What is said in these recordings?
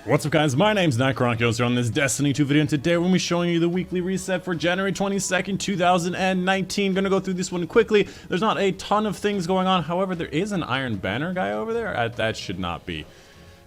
What's up guys, my name's Dychronic here on this Destiny 2 video, and today we're going to be showing you the weekly reset for January 22nd, 2019. Gonna go through this one quickly. There's not a ton of things going on, however there is an Iron Banner guy over there. That should not be.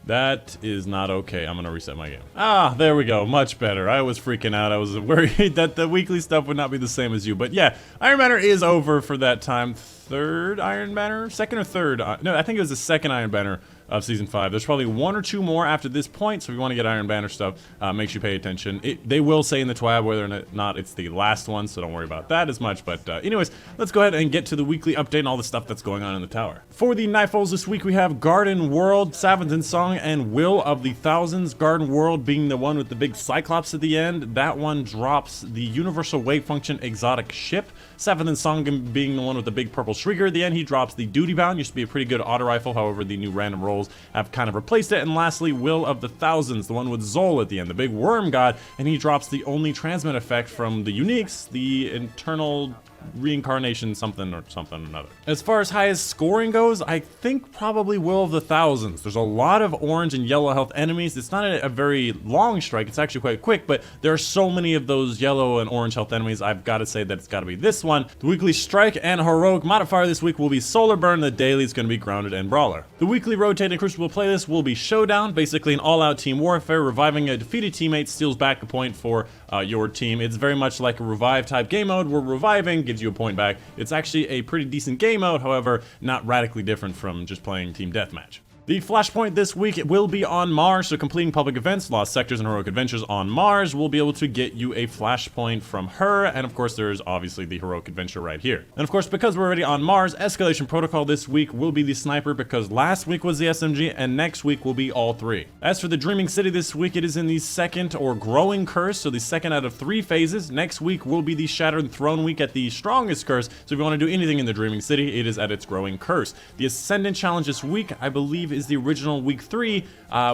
That is not okay. I'm gonna reset my game. Ah, there we go, much better. I was freaking out. I was worried that the weekly stuff would not be the same as you, but yeah, Iron Banner is over for that time. Third Iron Banner? Second or third? No, I think it was the second Iron Banner of Season 5. There's probably one or two more after this point, so if you want to get Iron Banner stuff, make sure you pay attention. They will say in the TWAB whether or not it's the last one, so don't worry about that as much. But anyways, let's go ahead and get to the weekly update and all the stuff that's going on in the tower. For the Nightfalls this week, we have Garden World, Savin Song, and Will of the Thousands. Garden World being the one with the big Cyclops at the end. That one drops the Universal Wave Function exotic ship. Savin Song being the one with the big purple Shrieker at the end. He drops the Duty Bound. Used to be a pretty good auto rifle, however the new random rolls have kind of replaced it. And lastly, Will of the Thousands, the one with Zol at the end, the big worm god, and he drops the only transmit effect from the uniques, the internal reincarnation something or another. As far as highest scoring goes, I think probably Will of the Thousands. There's a lot of orange and yellow health enemies. It's not a very long strike, it's actually quite quick, but there are so many of those yellow and orange health enemies, I've got to say that it's got to be this one. The weekly strike and heroic modifier this week will be Solar Burn. The daily is going to be Grounded and Brawler. The weekly rotating Crucible playlist will be Showdown, basically an all-out team warfare. Reviving a defeated teammate steals back a point for your team. It's very much like a revive type game mode where reviving gives you a point back. It's actually a pretty decent game mode, however, not radically different from just playing team deathmatch. The flashpoint this week will be on Mars, so completing public events, lost sectors, and heroic adventures on Mars will be able to get you a flashpoint from her, and of course there's obviously the heroic adventure right here. And of course, because we're already on Mars, Escalation Protocol this week will be the sniper because last week was the SMG, and next week will be all three. As for the Dreaming City this week, it is in the second or growing curse, so the second out of 3 phases. Next week will be the Shattered Throne week at the strongest curse, so if you want to do anything in the Dreaming City, it is at its growing curse. The Ascendant Challenge this week, I believe, is the original week 3,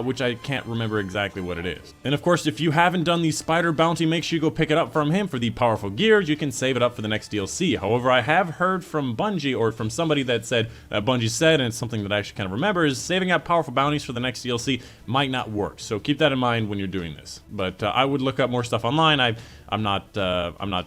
which I can't remember exactly what it is. And of course, if you haven't done the Spider Bounty, make sure you go pick it up from him for the powerful gear. You can save it up for the next DLC. However, I have heard from Bungie, or from somebody that said, Bungie said, and it's something that I actually kind of remember, is saving up powerful bounties for the next DLC might not work. So keep that in mind when you're doing this. But I would look up more stuff online. I'm not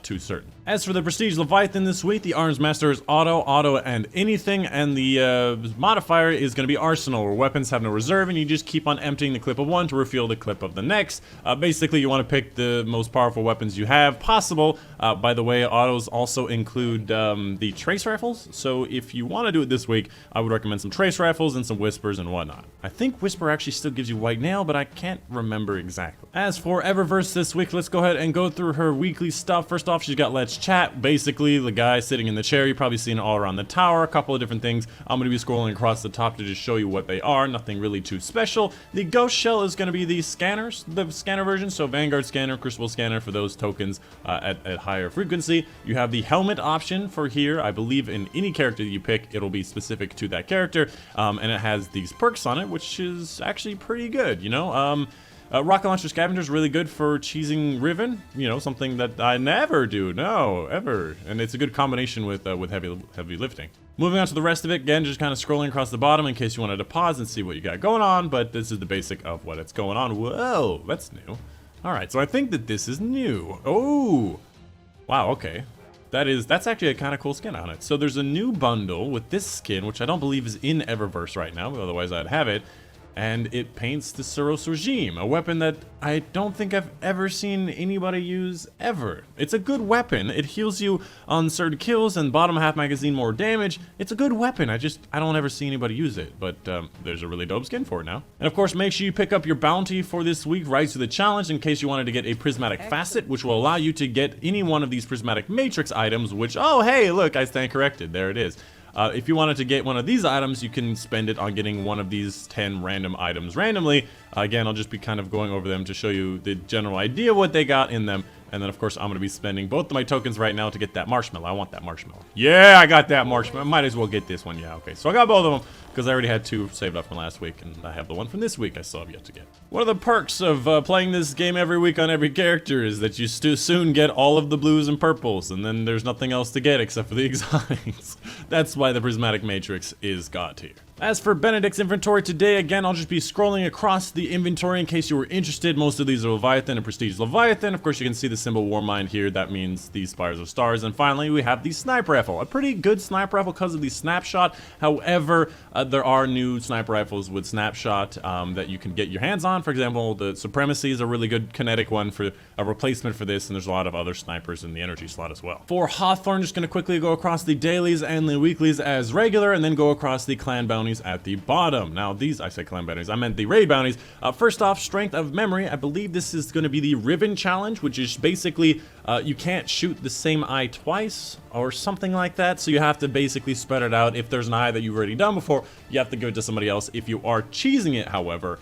too certain. As for the Prestige Leviathan this week, the Arms Master is auto, and anything, and the modifier is going to be Arsenal, where weapons have no reserve, and you just keep on emptying the clip of one to refill the clip of the next. Basically, you want to pick the most powerful weapons you have possible. By the way, autos also include the trace rifles, so if you want to do it this week, I would recommend some trace rifles and some whispers and whatnot. I think Whisper actually still gives you white nail, but I can't remember exactly. As for Eververse this week, let's go ahead and go through her weekly stuff. First off, she's got Let's Chat, basically the guy sitting in the chair. You've probably seen it all around the tower, a couple of different things. I'm going to be scrolling across the top to just show you what they are, nothing really too special. The Ghost Shell is going to be the scanners, the scanner version, so Vanguard Scanner, Crucible Scanner for those tokens at higher frequency. You have the helmet option for here. I believe in any character that you pick, it'll be specific to that character, and it has these perks on it, which is actually pretty good, you know? Rocket Launcher Scavenger is really good for cheesing Riven, you know, something that I never do, no, ever. And it's a good combination with heavy lifting. Moving on to the rest of it, again, just kind of scrolling across the bottom in case you wanted to pause and see what you got going on, but this is the basic of what it's going on. Whoa, that's new. Alright, so I think that this is new. Oh, wow, okay. That's actually a kind of cool skin on it. So there's a new bundle with this skin, which I don't believe is in Eververse right now, otherwise I'd have it. And it paints the Suros Regime, a weapon that I don't think I've ever seen anybody use ever. It's a good weapon. It heals you on certain kills and bottom half magazine more damage. It's a good weapon. I don't ever see anybody use it, but there's a really dope skin for it now. And of course, make sure you pick up your bounty for this week, Rise to the Challenge, in case you wanted to get a Prismatic Facet, which will allow you to get any one of these Prismatic Matrix items, which, oh hey, look, I stand corrected. There it is. If you wanted to get one of these items, you can spend it on getting one of these 10 random items randomly. Again, I'll just be kind of going over them to show you the general idea of what they got in them. And then, of course, I'm going to be spending both of my tokens right now to get that marshmallow. I want that marshmallow. Yeah, I got that marshmallow. Might as well get this one. Yeah, okay. So I got both of them because I already had 2 saved up from last week. And I have the one from this week I still have yet to get. One of the perks of playing this game every week on every character is that you soon get all of the blues and purples. And then there's nothing else to get except for the exotics. That's why the Prismatic Matrix is God tier. As for Benedict's inventory today, again, I'll just be scrolling across the inventory in case you were interested. Most of these are Leviathan and Prestige Leviathan. Of course, you can see the symbol Warmind here. That means the Spires of Stars. And finally, we have the Sniper Rifle. A pretty good Sniper Rifle because of the Snapshot. However, there are new Sniper Rifles with Snapshot that you can get your hands on. For example, the Supremacy is a really good kinetic one for a replacement for this, and there's a lot of other snipers in the energy slot as well. For Hawthorne, just going to quickly go across the dailies and the weeklies as regular, and then go across the clan bounties at the bottom. Now these, I said clan bounties, I meant the raid bounties. First off, Strength of Memory. I believe this is going to be the Riven challenge, which is basically you can't shoot the same eye twice or something like that, so you have to basically spread it out. If there's an eye that you've already done before, you have to give it to somebody else. If you are cheesing it, however,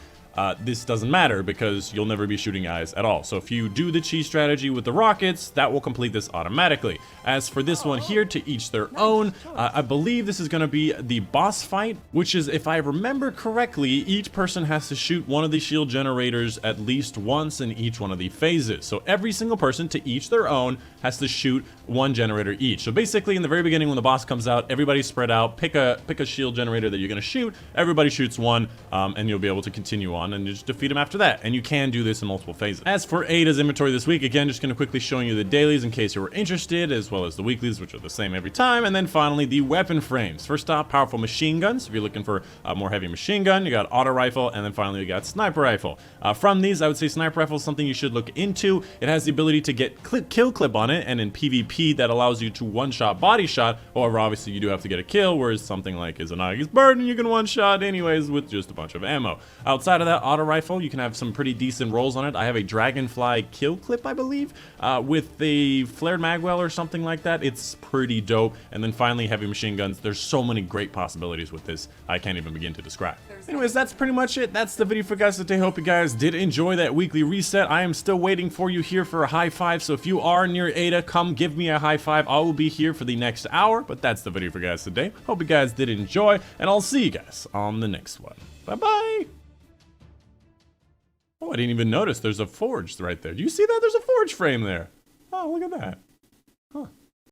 this doesn't matter because you'll never be shooting eyes at all. So if you do the cheese strategy with the rockets, that will complete this automatically. As for this one here, to each their own, I believe this is going to be the boss fight, which is, if I remember correctly, each person has to shoot one of the shield generators at least once in each one of the phases. So every single person, to each their own, has to shoot one generator each. So basically, in the very beginning when the boss comes out, everybody's spread out, pick a shield generator that you're going to shoot, everybody shoots one, and you'll be able to continue on and just defeat him after that. And you can do this in multiple phases. As for Ada's inventory this week, again, just going to quickly showing you the dailies in case you were interested, as well as the weeklies, which are the same every time. And then finally, the weapon frames. First off, powerful machine guns. If you're looking for a more heavy machine gun, you got auto rifle, and then finally you got sniper rifle. From these, I would say sniper rifle is something you should look into. It has the ability to get kill clip on it, and in PvP that allows you to one-shot body shot. However, obviously you do have to get a kill, whereas something like Izanagi's Burden, you can one-shot anyways with just a bunch of ammo. Outside of that, auto rifle, you can have some pretty decent rolls on it. I have a Dragonfly kill clip, I believe, with a flared magwell or something like that. It's pretty dope. And then finally, heavy machine guns. There's so many great possibilities with this, I can't even begin to describe. Anyways, that's pretty much it. That's the video for guys today. Hope you guys did enjoy that weekly reset. I am still waiting for you here for a high five, so if you are near Ada, come give me a high five. I will be here for the next hour, but that's the video for guys today. Hope you guys did enjoy, and I'll see you guys on the next one. Bye-bye! Oh, I didn't even notice there's a forge right there. Do you see that? There's a forge frame there. Oh, look at that. Huh.